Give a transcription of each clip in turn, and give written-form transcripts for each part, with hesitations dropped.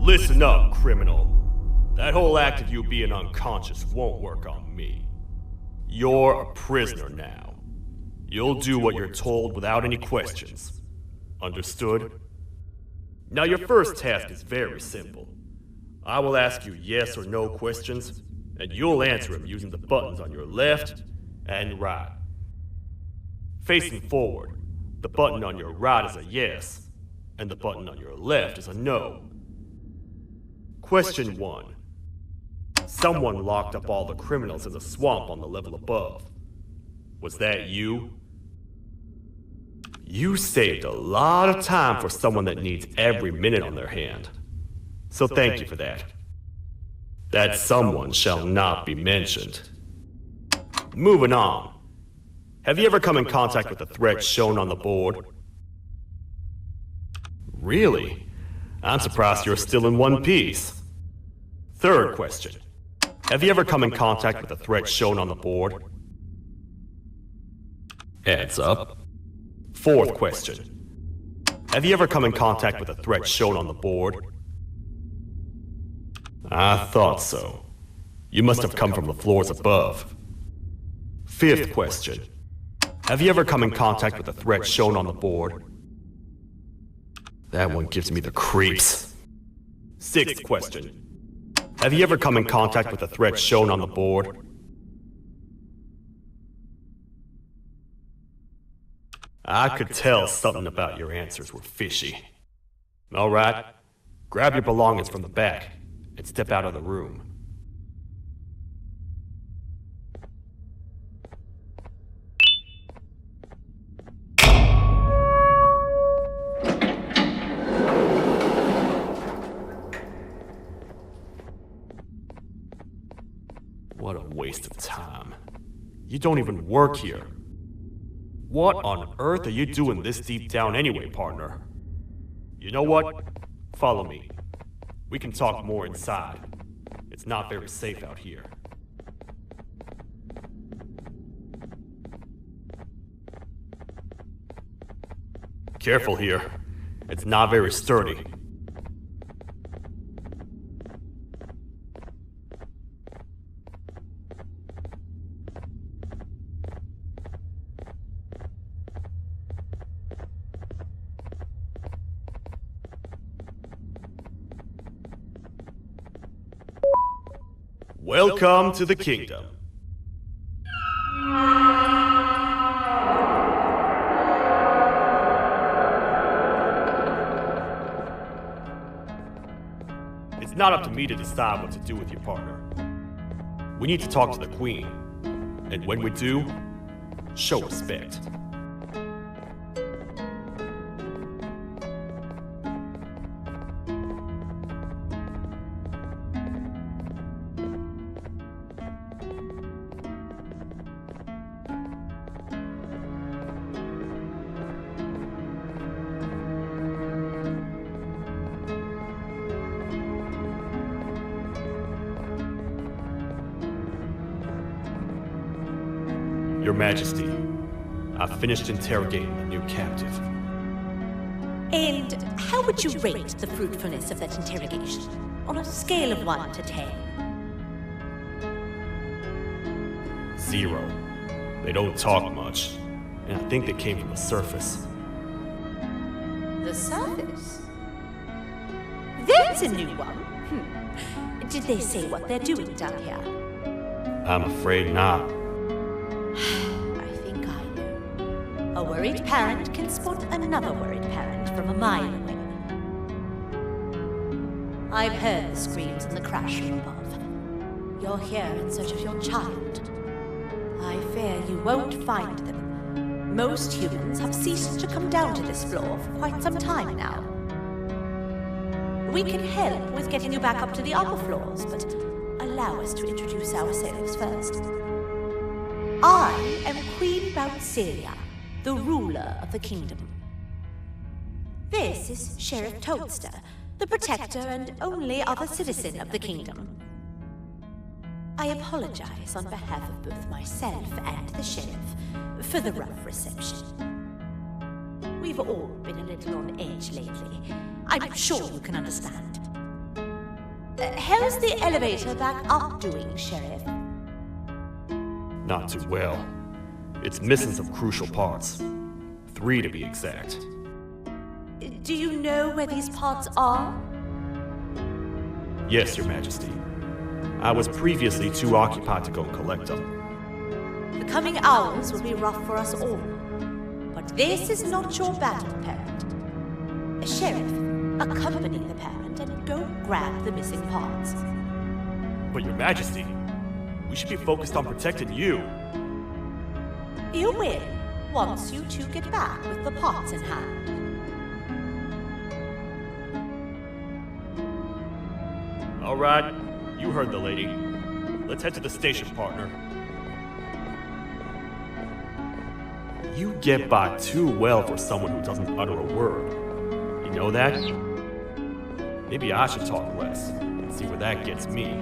Listen up, criminal. That whole act of you being unconscious won't work on me. You're a prisoner now. You'll do what you're told without any questions. Understood? Now your first task is very simple. I will ask you yes or no questions, and you'll answer them using the buttons on your left and right. Facing forward, the button on your right is a yes, and the button on your left is a no. Question 1. Someone locked up all the criminals in the swamp on the level above. Was that you? You saved a lot of time for someone that needs every minute on their hand. So thank you for that. That someone shall not be mentioned. Moving on. Have you ever come in contact with the threat shown on the board? Really? I'm surprised you're still in one piece. Third question. Have you ever come in contact with the threat shown on the board? Heads up. Fourth question. Have you ever come in contact with the threat shown on the board? I thought so. You must have come from the floors above. Fifth question. Have you ever come in contact with the threat shown on the board? That one gives me the creeps. Sixth question. Have you ever come in contact with the threat shown on the board? I could tell something about your answers were fishy. All right, grab your belongings from the back and step out of the room. What a waste of time. You don't even work here. What on earth are you doing this deep down anyway, partner? You know what? Follow me. We can talk more inside. It's not very safe out here. Careful here. It's not very sturdy. Welcome to the kingdom. It's not up to me to decide what to do with your partner. We need to talk to the queen. And when we do, show respect. Your Majesty, I've finished interrogating the new captive. And how would you rate the fruitfulness of that interrogation? On a scale of 1 to 10? 0. They don't talk much, and I think they came from the surface. The surface? There's a new one. Did they say what they're doing down here? I'm afraid not. I think I know. A worried parent can spot another worried parent from a mile away. I've heard the screams and the crash from above. You're here in search of your child. I fear you won't find them. Most humans have ceased to come down to this floor for quite some time now. We can help with getting you back up to the upper floors, but allow us to introduce ourselves first. I am Queen Bouncelia, the ruler of the kingdom. This is Sheriff Toadster, the protector and only other citizen of the kingdom. I apologize on behalf of both myself and the sheriff for the rough reception. We've all been a little on edge lately. I'm sure you can understand. How's the elevator back up doing, Sheriff? Not too well. It's missing some crucial parts. 3 to be exact. Do you know where these parts are? Yes, Your Majesty. I was previously too occupied to go collect them. The coming hours will be rough for us all. But this is not your battle, parent. Sheriff, accompany the parent and go grab the missing parts. But Your Majesty, we should be focused on protecting you. You will, once you two get back with the parts in hand. All right, you heard the lady. Let's head to the station, partner. You get by too well for someone who doesn't utter a word. You know that? Maybe I should talk less and see where that gets me.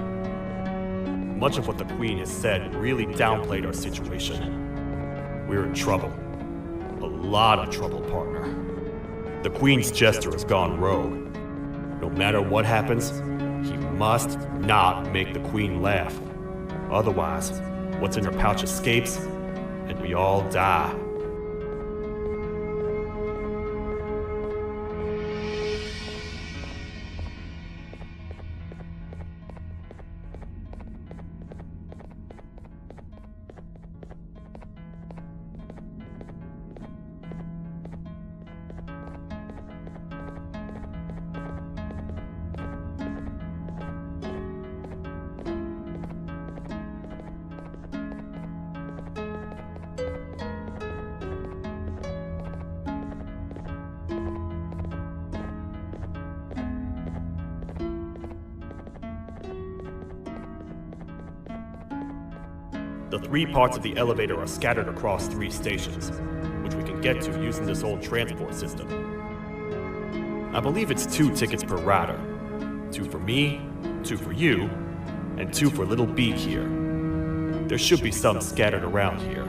Much of what the Queen has said really downplayed our situation. We're in trouble. A lot of trouble, partner. The Queen's jester has gone rogue. No matter what happens, he must not make the Queen laugh. Otherwise, what's in her pouch escapes, and we all die. The 3 parts of the elevator are scattered across 3 stations, which we can get to using this old transport system. I believe it's 2 tickets per rider. 2 for me, 2 for you, and 2 for Little Beak here. There should be some scattered around here.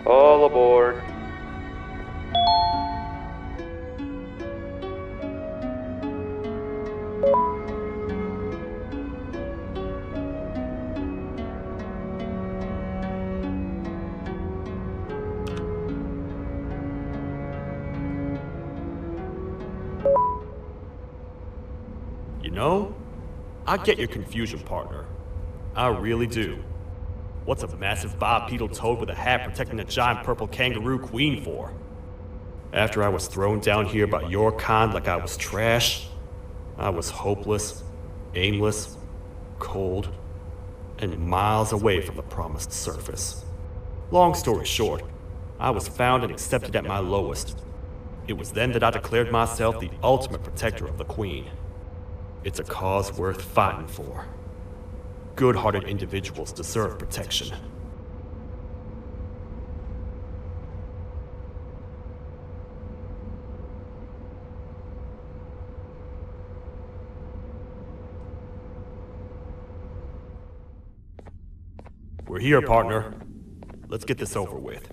All aboard. You know, I get your confusion, partner. I really do. What's a massive bipedal toad with a hat protecting a giant purple kangaroo queen for? After I was thrown down here by your kind like I was trash, I was hopeless, aimless, cold, and miles away from the promised surface. Long story short, I was found and accepted at my lowest. It was then that I declared myself the ultimate protector of the queen. It's a cause worth fighting for. Good-hearted individuals deserve protection. We're here, partner. Let's get this over with.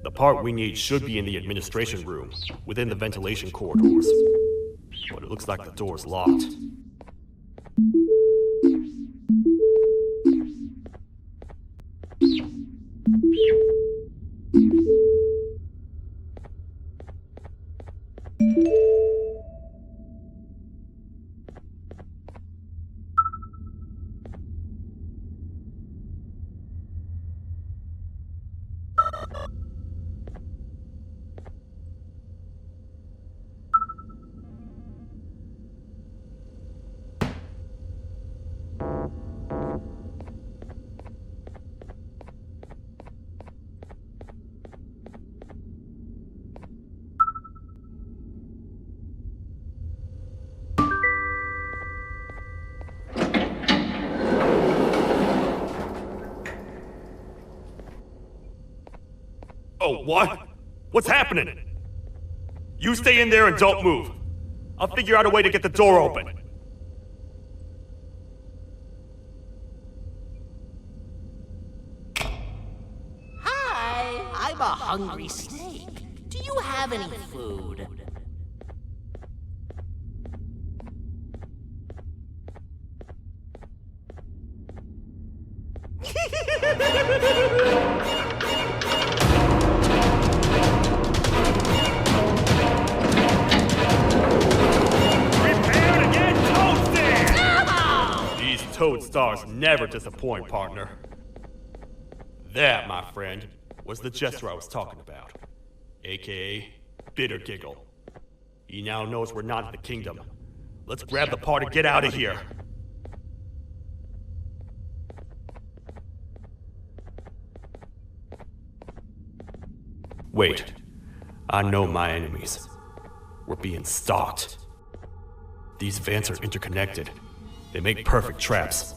The part we need should be in the administration room, within the ventilation corridors. But it looks like the door's locked. Oh, what? What's happening? You stay in there and don't move. I'll figure out a way to get the door open. Hi, I'm a hungry snake. Do you have any food? Prepare to get toasted! These toad stars never disappoint, partner. That, my friend, was the jester I was talking about, aka Bitter Giggle. He now knows we're not in the kingdom. Let's grab the part and get out of here. Wait, I know my enemies. We're being stalked. These vents are interconnected. They make perfect traps.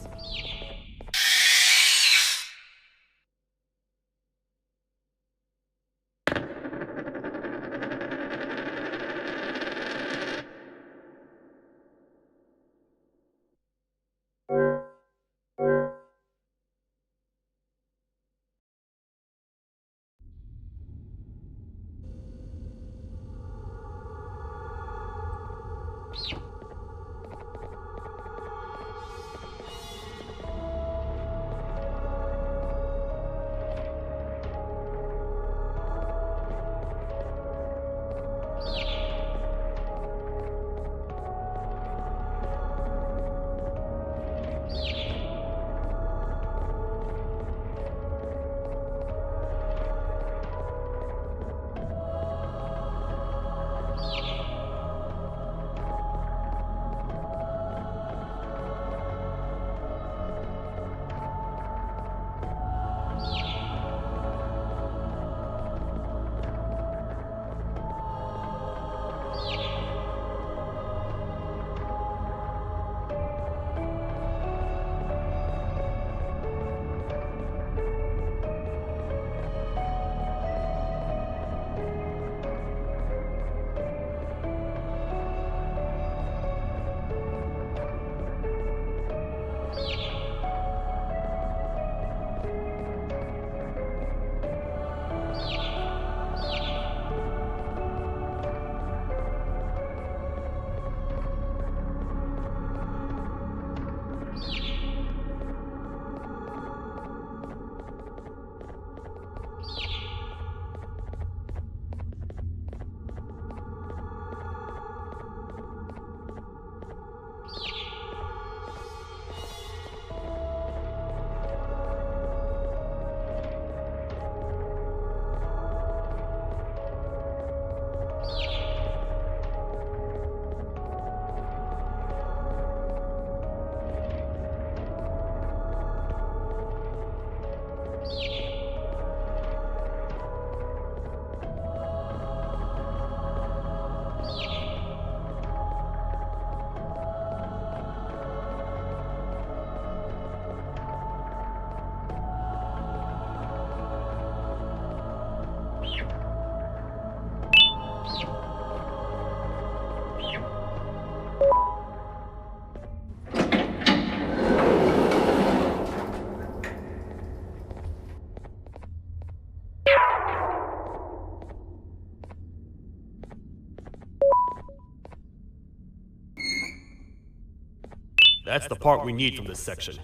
That's the part we need from this section.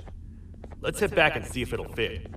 Let's head back and see if it'll fit.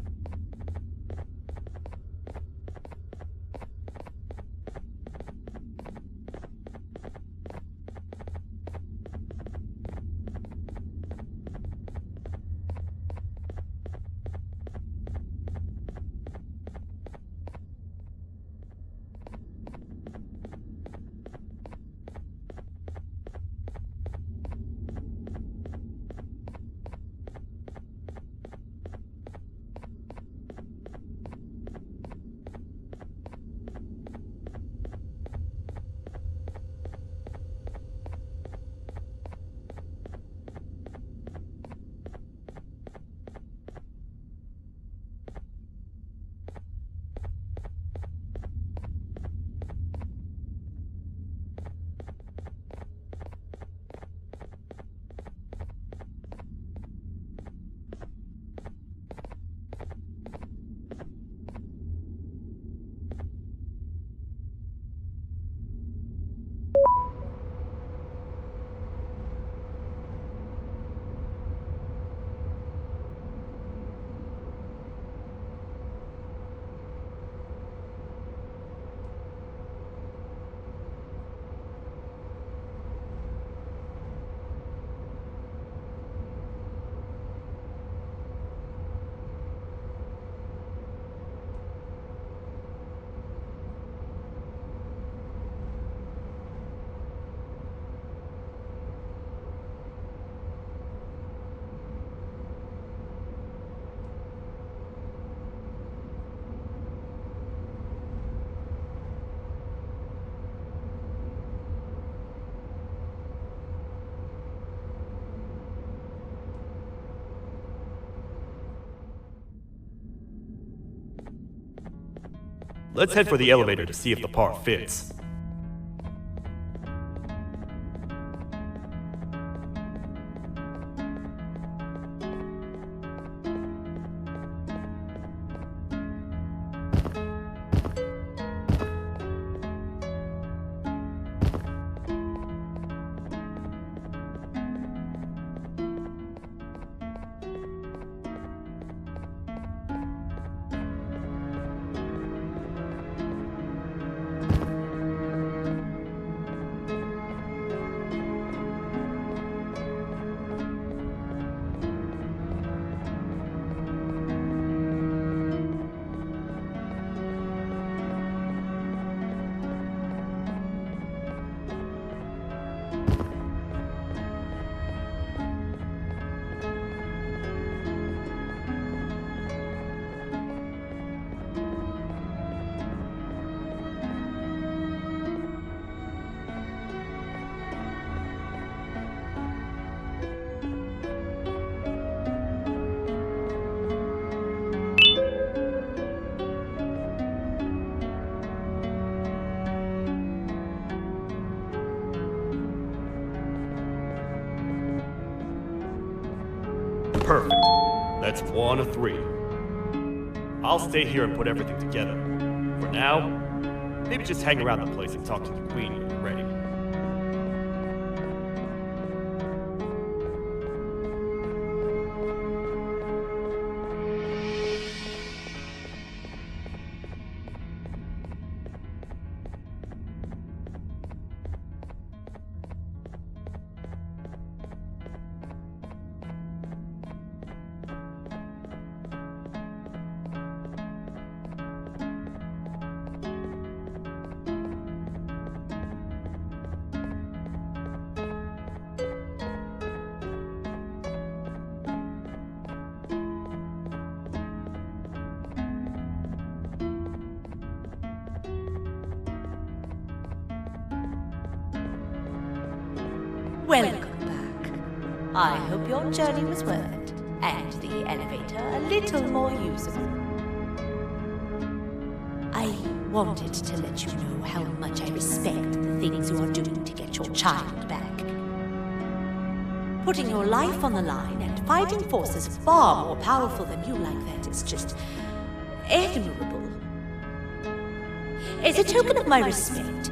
Let's head for the elevator to see if the part fits. Perfect. That's 1 of 3. I'll stay here and put everything together. For now, maybe just hang around the place and talk to the Queen when you're ready. Welcome back. I hope your journey was worth it, and the elevator a little more usable. I wanted to let you know how much I respect the things you are doing to get your child back. Putting your life on the line and fighting forces far more powerful than you like that is just admirable. As a token of my respect,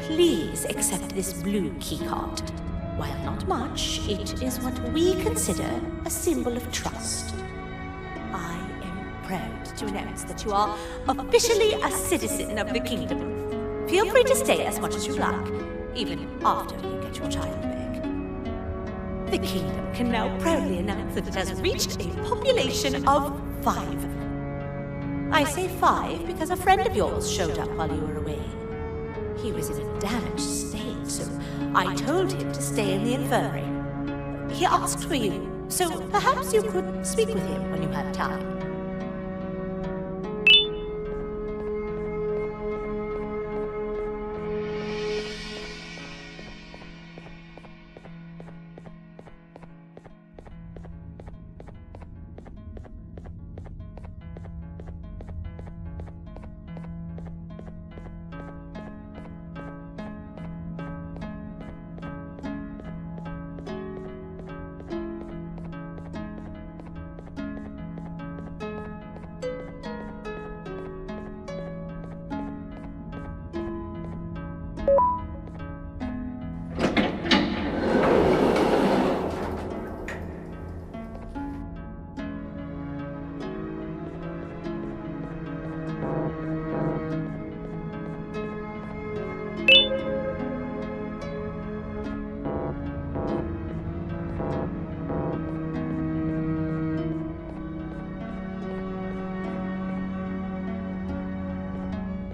please accept this blue keycard. While not much, it is what we consider a symbol of trust. I am proud to announce that you are officially a citizen of the kingdom. Feel free to stay as much as you like, even after you get your child back. The kingdom can now proudly announce that it has reached a population of 5. I say 5 because a friend of yours showed up while you were away. He was in a damaged state, so I told him to stay in the infirmary. He asked for you, so perhaps you could speak with him when you had time.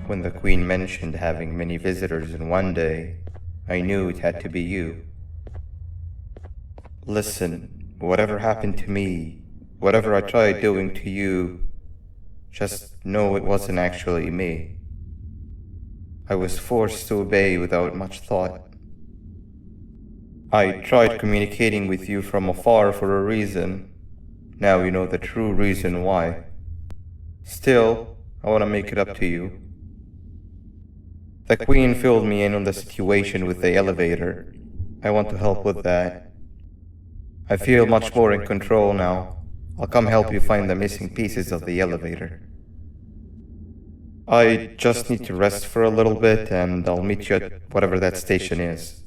When the Queen mentioned having many visitors in one day, I knew it had to be you. Listen, whatever happened to me, whatever I tried doing to you, just know it wasn't actually me. I was forced to obey without much thought. I tried communicating with you from afar for a reason. Now you know the true reason why. Still, I want to make it up to you. The Queen filled me in on the situation with the elevator. I want to help with that. I feel much more in control now. I'll come help you find the missing pieces of the elevator. I just need to rest for a little bit, and I'll meet you at whatever that station is.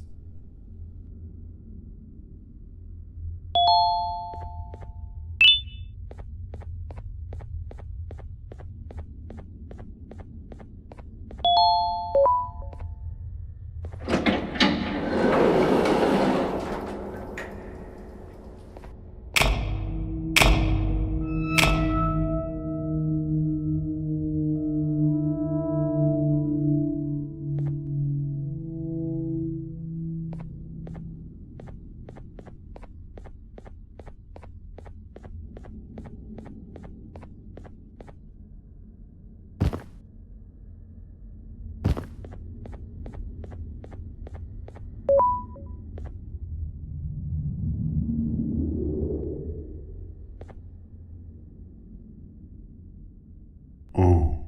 Oh,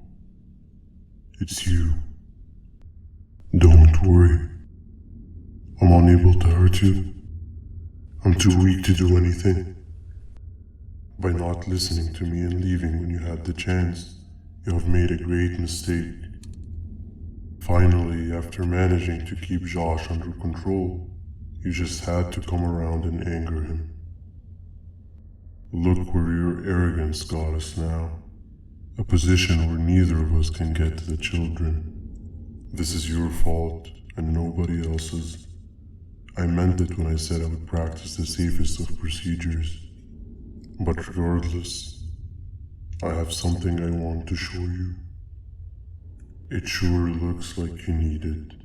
it's you. Don't worry. I'm unable to hurt you. I'm too weak to do anything. By not listening to me and leaving when you had the chance, you have made a great mistake. Finally, after managing to keep Josh under control, you just had to come around and anger him. Look where your arrogance got us now. A position where neither of us can get to the children. This is your fault, and nobody else's. I meant it when I said I would practice the safest of procedures. But regardless, I have something I want to show you. It sure looks like you need it.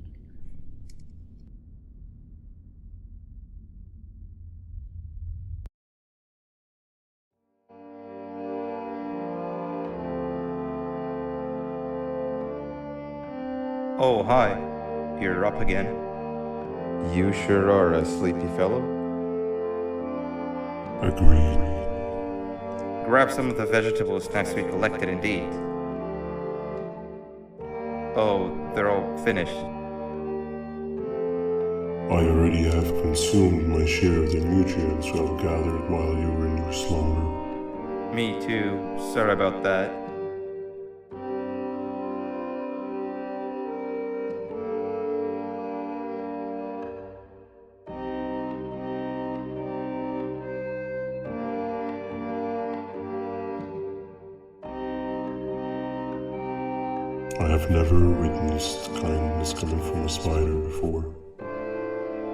Oh, hi. You're up again. You sure are a sleepy fellow. Agreed. Grab some of the vegetable snacks we collected indeed. Oh, they're all finished. I already have consumed my share of the nutrients you have gathered while you were in your slumber. Me too. Sorry about that. I have never witnessed kindness coming from a spider before.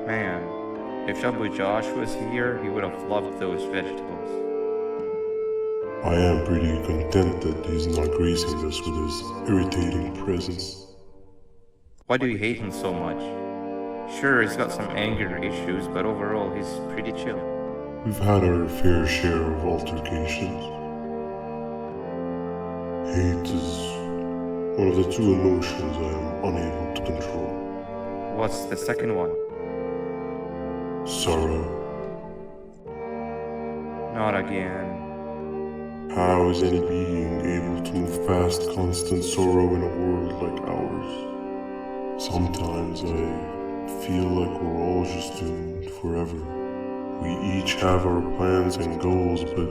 Man, if Shabu Josh was here, he would have loved those vegetables. I am pretty content that he's not gracing us with his irritating presence. Why do you hate him so much? Sure, he's got some anger issues, but overall, he's pretty chill. We've had our fair share of altercations. Hate is one of the two emotions I am unable to control. What's the second one? Sorrow. Not again. How is any being able to move past constant sorrow in a world like ours? Sometimes I feel like we're all just doomed forever. We each have our plans and goals, but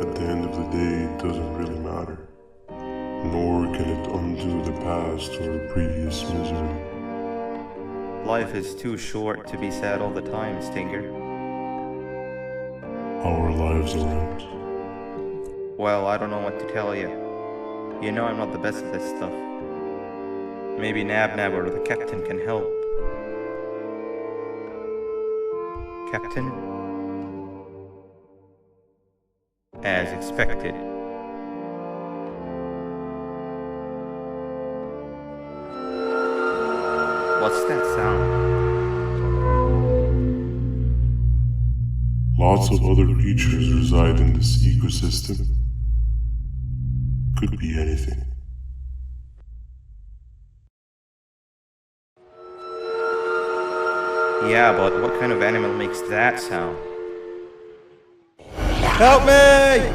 at the end of the day, it doesn't really matter. Nor can it undo the past or previous misery. Life is too short to be sad all the time, Stinger. Our lives aren't. Well, I don't know what to tell you. You know I'm not the best at this stuff. Maybe Nab or the captain can help. Captain? As expected. What's that sound? Lots of other creatures reside in this ecosystem. Could be anything. Yeah, but what kind of animal makes that sound? Help me!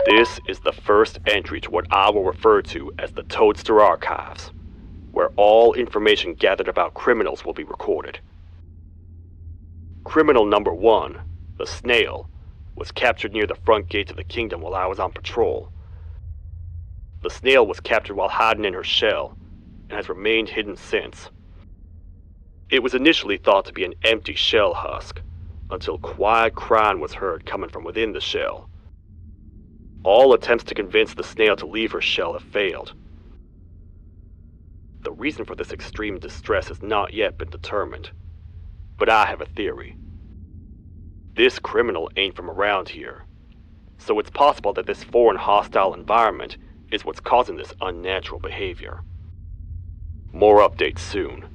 This is the first entry to what I will refer to as the Toadster Archives, where all information gathered about criminals will be recorded. Criminal number 1, the snail, was captured near the front gate of the kingdom while I was on patrol. The snail was captured while hiding in her shell, and has remained hidden since. It was initially thought to be an empty shell husk, until quiet crying was heard coming from within the shell. All attempts to convince the snail to leave her shell have failed. The reason for this extreme distress has not yet been determined, but I have a theory. This criminal ain't from around here, so it's possible that this foreign hostile environment is what's causing this unnatural behavior. More updates soon.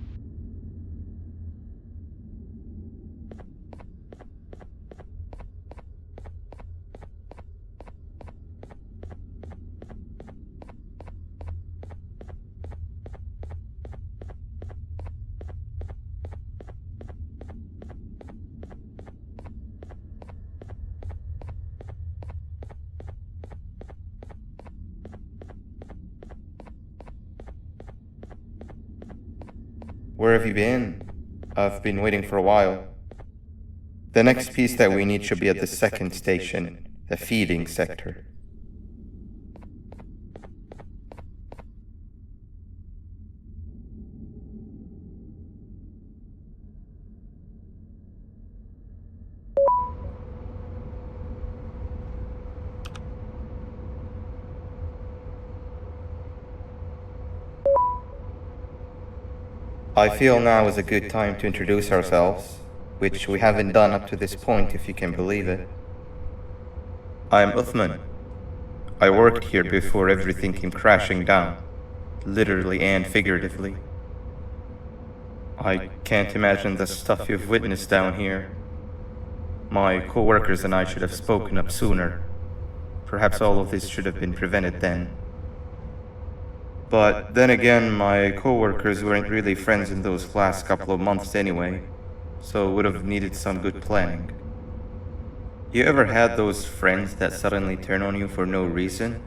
Where have you been? I've been waiting for a while. The next piece that we need should be at the second station, the feeding sector. I feel now is a good time to introduce ourselves, which we haven't done up to this point, if you can believe it. I'm Uthman. I worked here before everything came crashing down, literally and figuratively. I can't imagine the stuff you've witnessed down here. My co-workers and I should have spoken up sooner. Perhaps all of this should have been prevented then. But then again, my co-workers weren't really friends in those last couple of months anyway, so would have needed some good planning. You ever had those friends that suddenly turn on you for no reason?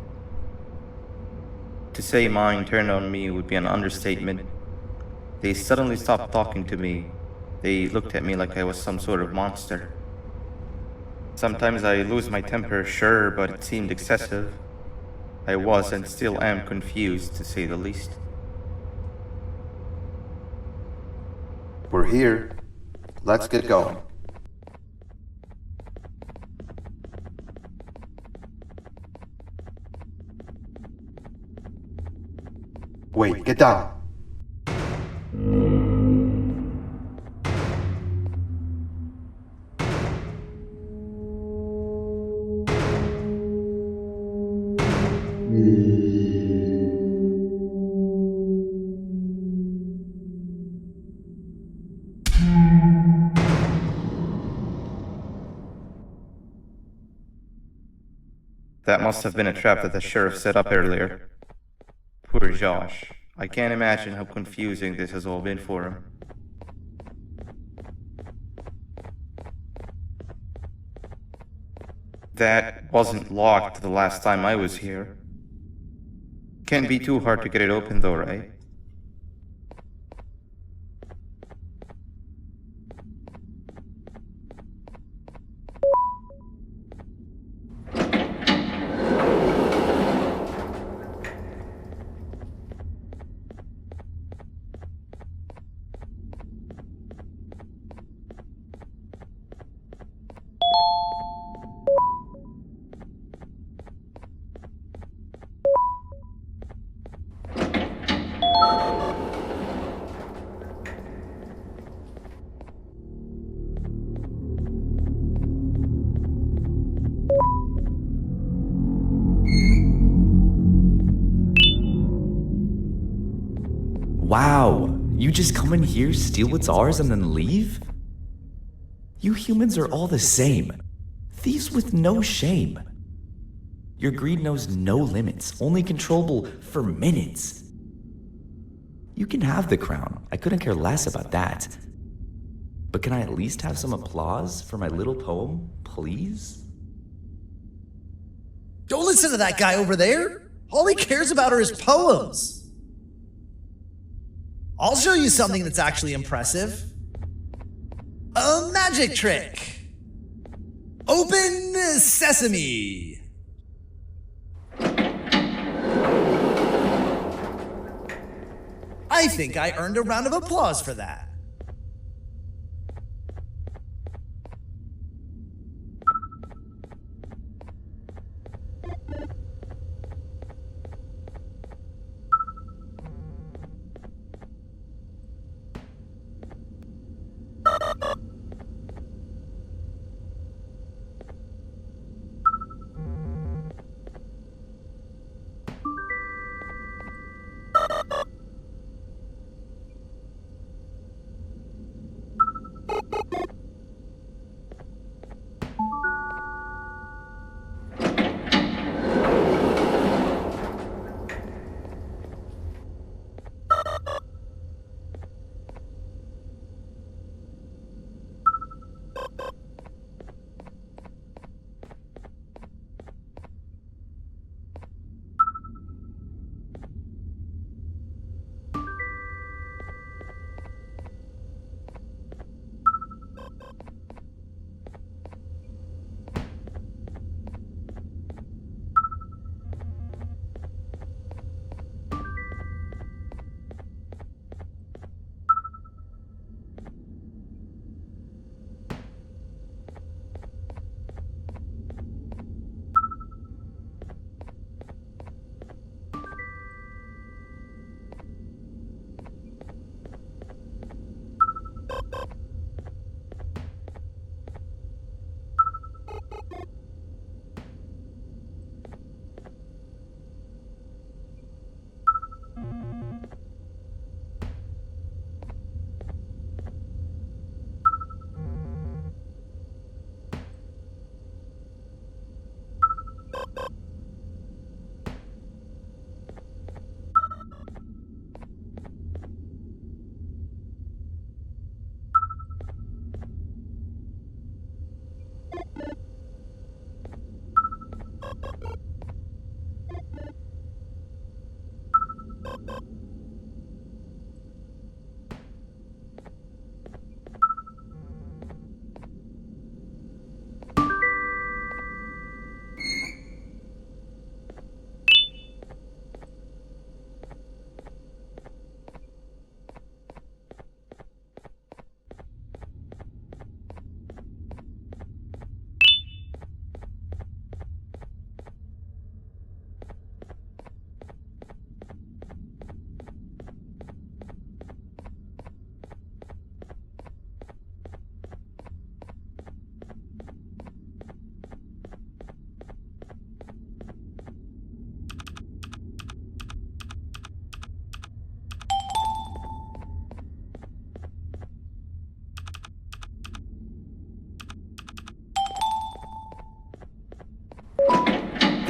To say mine turned on me would be an understatement. They suddenly stopped talking to me. They looked at me like I was some sort of monster. Sometimes I lose my temper, sure, but it seemed excessive. I was and still am confused, to say the least. We're here. Let's get going. Wait, get down. That must have been a trap that the sheriff set up earlier. Poor Josh. I can't imagine how confusing this has all been for him. That wasn't locked the last time I was here. Can't be too hard to get it open though, right? Wow, you just come in here, steal what's ours, and then leave? You humans are all the same. Thieves with no shame. Your greed knows no limits, only controllable for minutes. You can have the crown, I couldn't care less about that. But can I at least have some applause for my little poem, please? Don't listen to that guy over there. All he cares about are his poems. I'll show you something that's actually impressive. A magic trick. Open sesame. I think I earned a round of applause for that.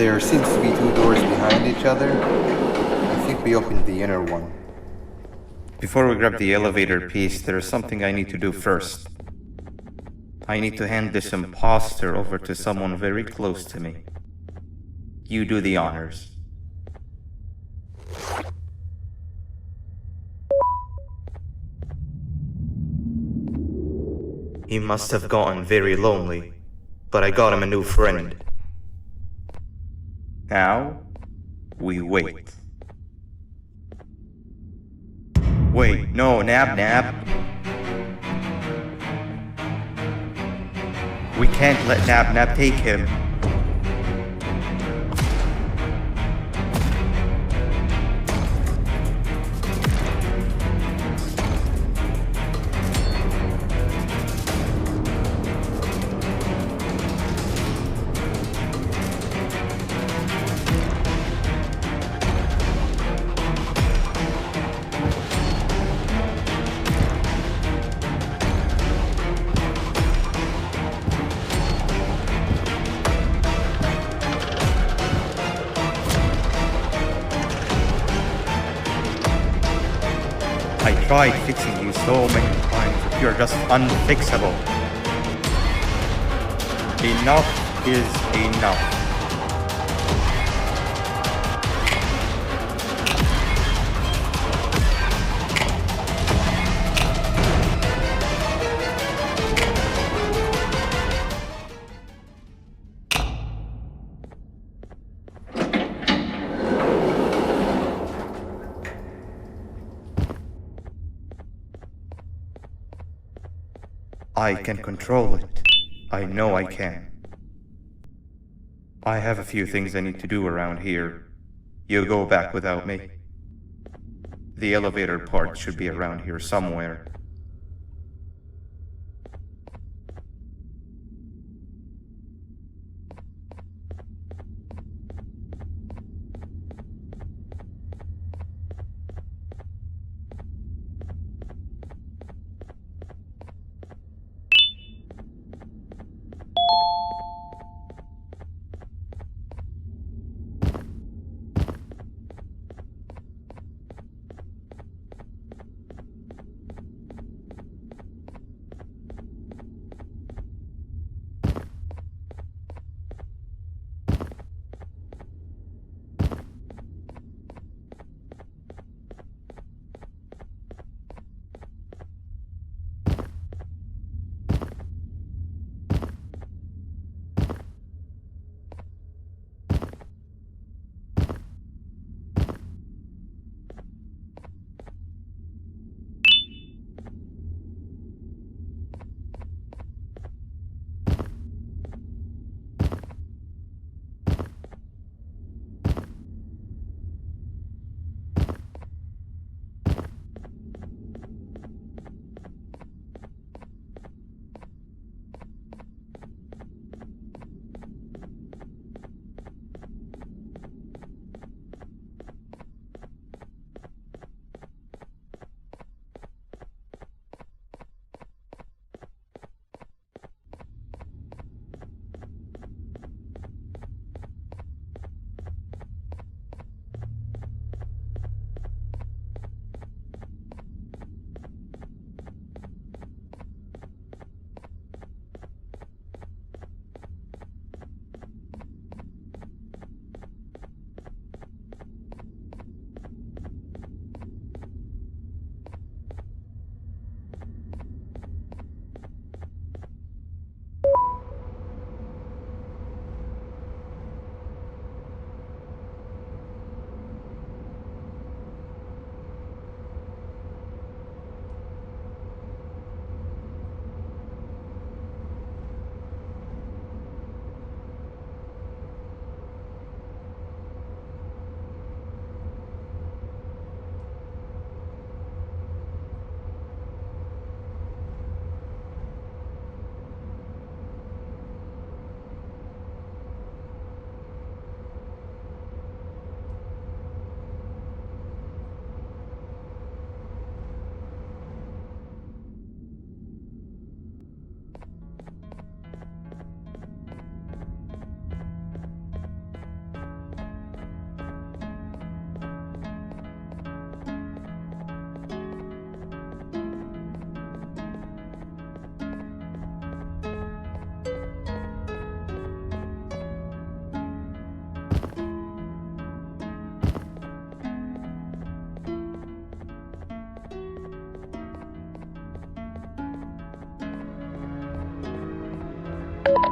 There seems to be two doors behind each other. I think we opened the inner one. Before we grab the elevator piece, there's something I need to do first. I need to hand this imposter over to someone very close to me. You do the honors. He must have gotten very lonely, but I got him a new friend. Now, we wait. Wait, no, Nab. We can't let Nab take him. I tried fixing you so many times, but you're just unfixable. Enough is enough. I can control it. I know I can. I have a few things I need to do around here. You go back without me. The elevator part should be around here somewhere.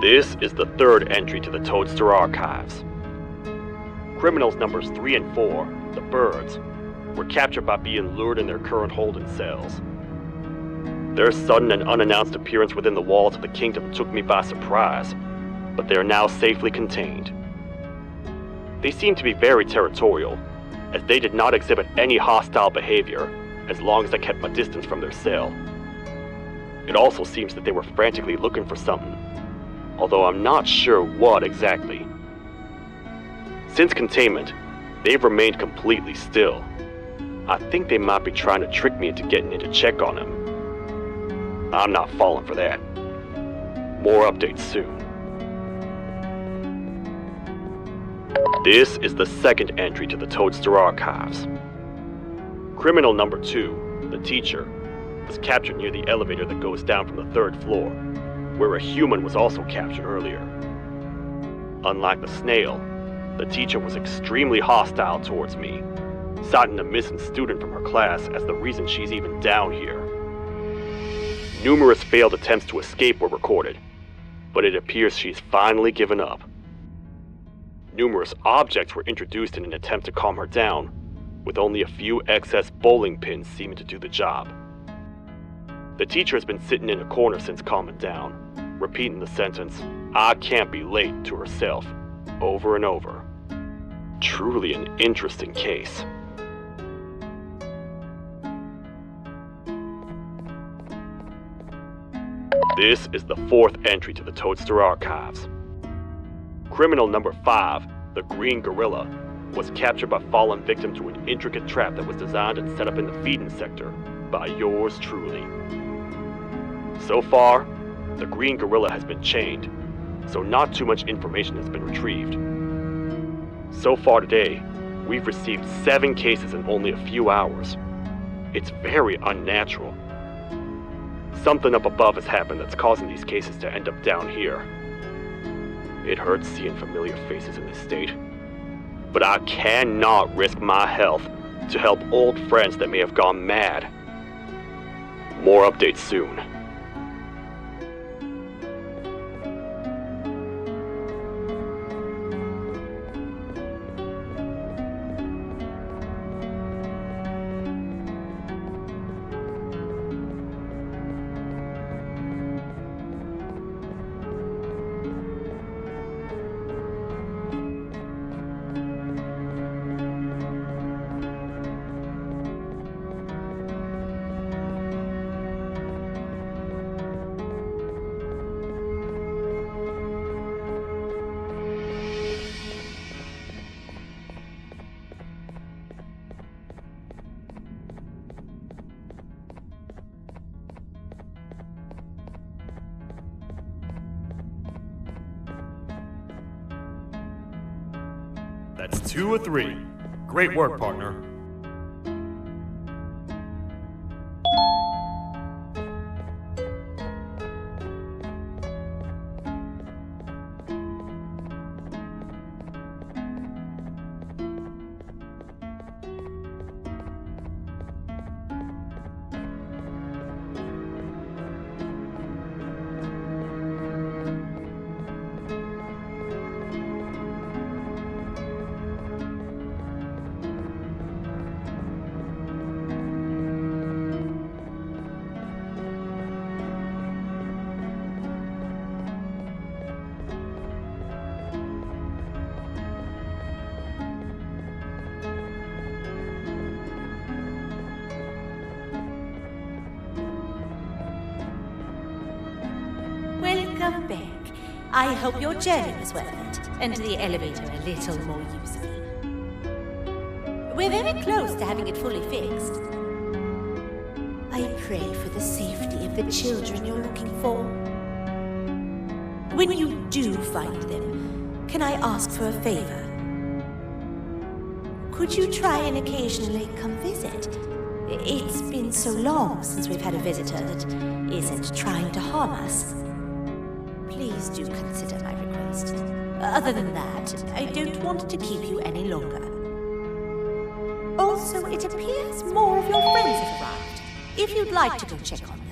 This is the third entry to the Toadster archives. Criminals numbers 3 and 4, the birds, were captured by being lured in their current holding cells. Their sudden and unannounced appearance within the walls of the kingdom took me by surprise, but they are now safely contained. They seem to be very territorial, as they did not exhibit any hostile behavior as long as I kept my distance from their cell. It also seems that they were frantically looking for something, although I'm not sure what exactly. Since containment, they've remained completely still. I think they might be trying to trick me into getting in to check on them. I'm not falling for that. More updates soon. This is the second entry to the Toadster archives. Criminal number 2, the teacher, was captured near the elevator that goes down from the 3rd floor, where a human was also captured earlier. Unlike the snail, the teacher was extremely hostile towards me, citing a missing student from her class as the reason she's even down here. Numerous failed attempts to escape were recorded, but it appears she's finally given up. Numerous objects were introduced in an attempt to calm her down, with only a few excess bowling pins seeming to do the job. The teacher has been sitting in a corner since calming down, repeating the sentence, "I can't be late," to herself, over and over. Truly an interesting case. This is the 4th entry to the Toadster archives. Criminal number 5, the green gorilla, was captured by falling victim to an intricate trap that was designed and set up in the feeding sector by yours truly. So far, the green gorilla has been chained, so not too much information has been retrieved. So far today, we've received 7 cases in only a few hours. It's very unnatural. Something up above has happened that's causing these cases to end up down here. It hurts seeing familiar faces in this state, but I cannot risk my health to help old friends that may have gone mad. More updates soon. That's 2 of 3. Great work, partner. Welcome back. I hope your journey was worth it, and the elevator a little more usable. We're very close to having it fully fixed. I pray for the safety of the children you're looking for. When you do find them, can I ask for a favor? Could you try and occasionally come visit? It's been so long since we've had a visitor that isn't trying to harm us. Please do consider my request. Other than that, I don't want to keep you any longer. Also, it appears more of your friends have arrived, if you'd like to go check on them.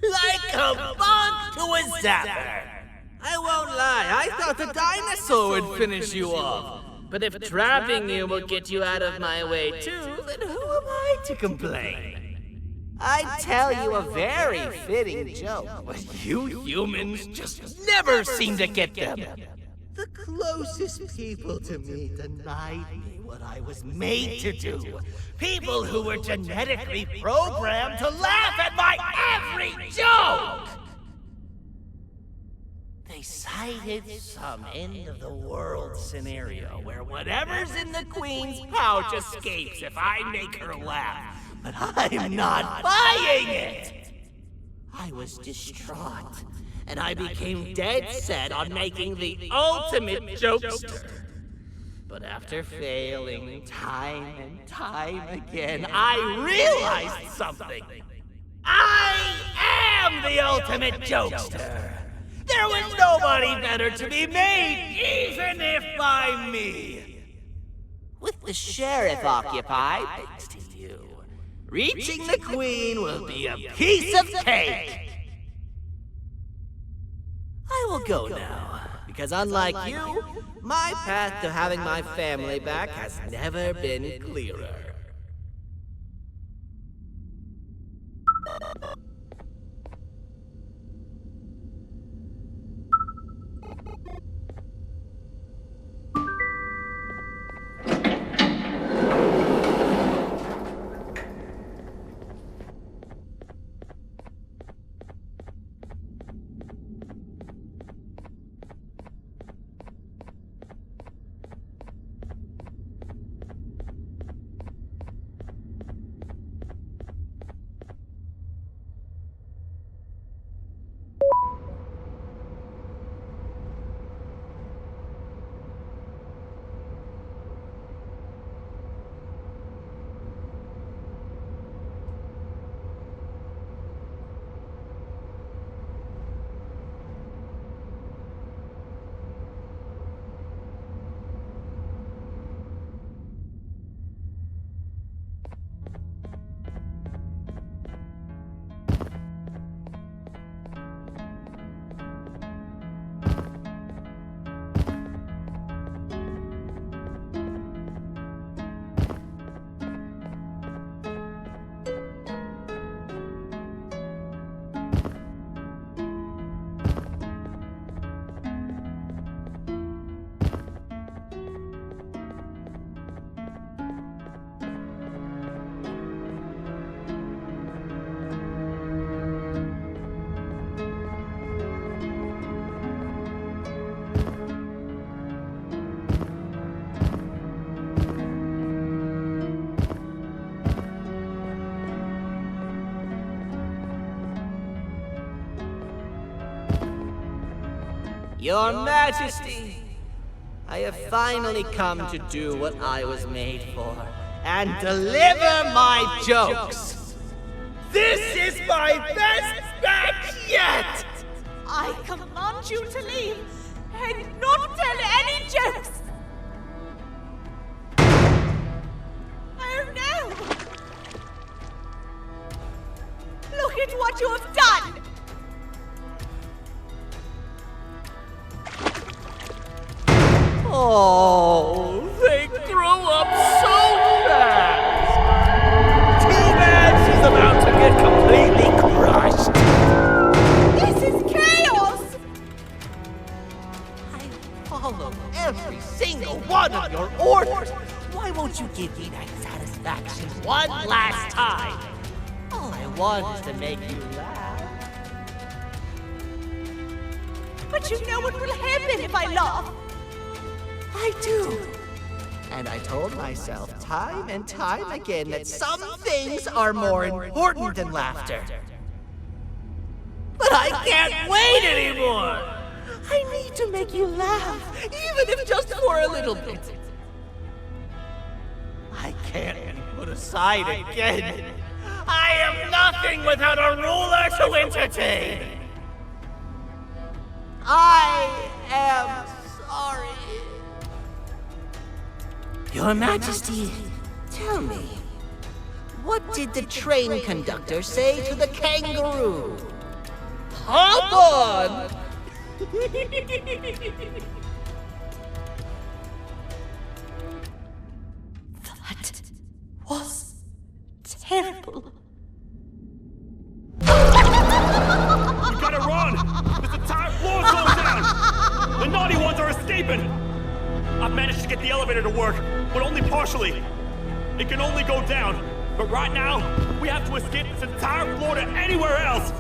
Like a bug to a zapper. I won't lie, I thought the dinosaur would finish you off. But if trapping you will get you out of my way too, then who am I to complain? I'd tell you a very fitting joke, but you humans just never seem to get them. The closest people to me denied me what I was made to do. People who were genetically programmed to laugh at my every joke! They cited some end-of-the-world scenario where whatever's in the Queen's pouch escapes if I make her laugh. but I'm not buying it! I was distraught, and I became dead set on making the ultimate jokester. But after failing time and time again, I realized something. I am the ultimate jokester! There was nobody better to be made, even if by me! With the sheriff occupied, thanks to you, reaching the queen will be a piece of cake! I will go now, because unlike you, my path to having my family back has never been clearer. Your Majesty, I have finally come to do what I was made for, and deliver my jokes! This is my best batch yet! I command you to leave and not tell any jokes! Oh no! Look at what you have done! Oh, they grew up so fast! Too bad she's about to get completely crushed! This is chaos! I followed every single one of your orders! Why won't you give me that satisfaction one last time? All I want is to make you laugh. But you know what will happen if I laugh? I do. And I told myself time and time again that some things are more important than laughter. But I can't wait anymore! I need to make you laugh, even if just for a little bit. I can't be put aside again. I am nothing without a ruler to entertain. I am sorry. Your Majesty, tell me, what did the train conductor say to the kangaroo? Hop on! That was terrible. We gotta run! This entire floor's going down! The naughty ones are escaping! I've managed to get the elevator to work, but only partially. It can only go down, but right now, we have to escape this entire floor to anywhere else!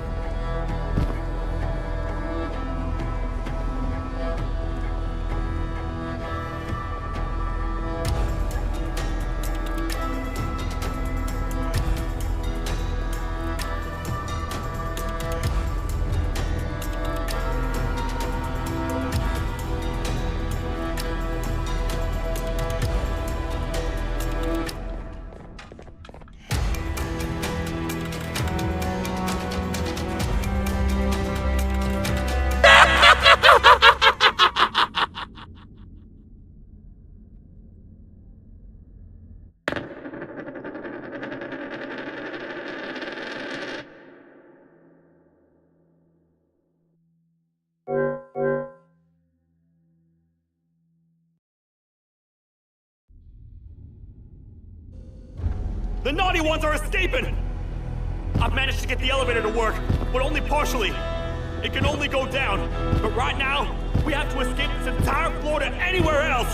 The naughty ones are escaping! I've managed to get the elevator to work, but only partially. It can only go down. But right now, we have to escape this entire floor to anywhere else!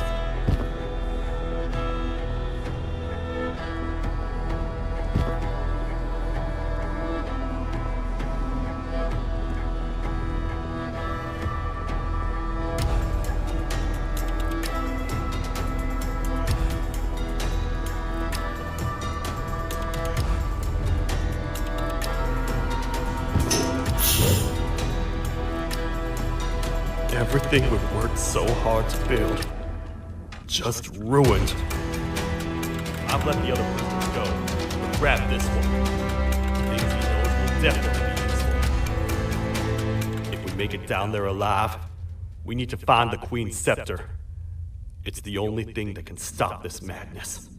Everything we've worked so hard to build, just ruined. I've let the other prisoners go, but grab this one. Things he knows will definitely be useful. If we make it down there alive, we need to find the Queen's scepter. It's the only thing that can stop this madness.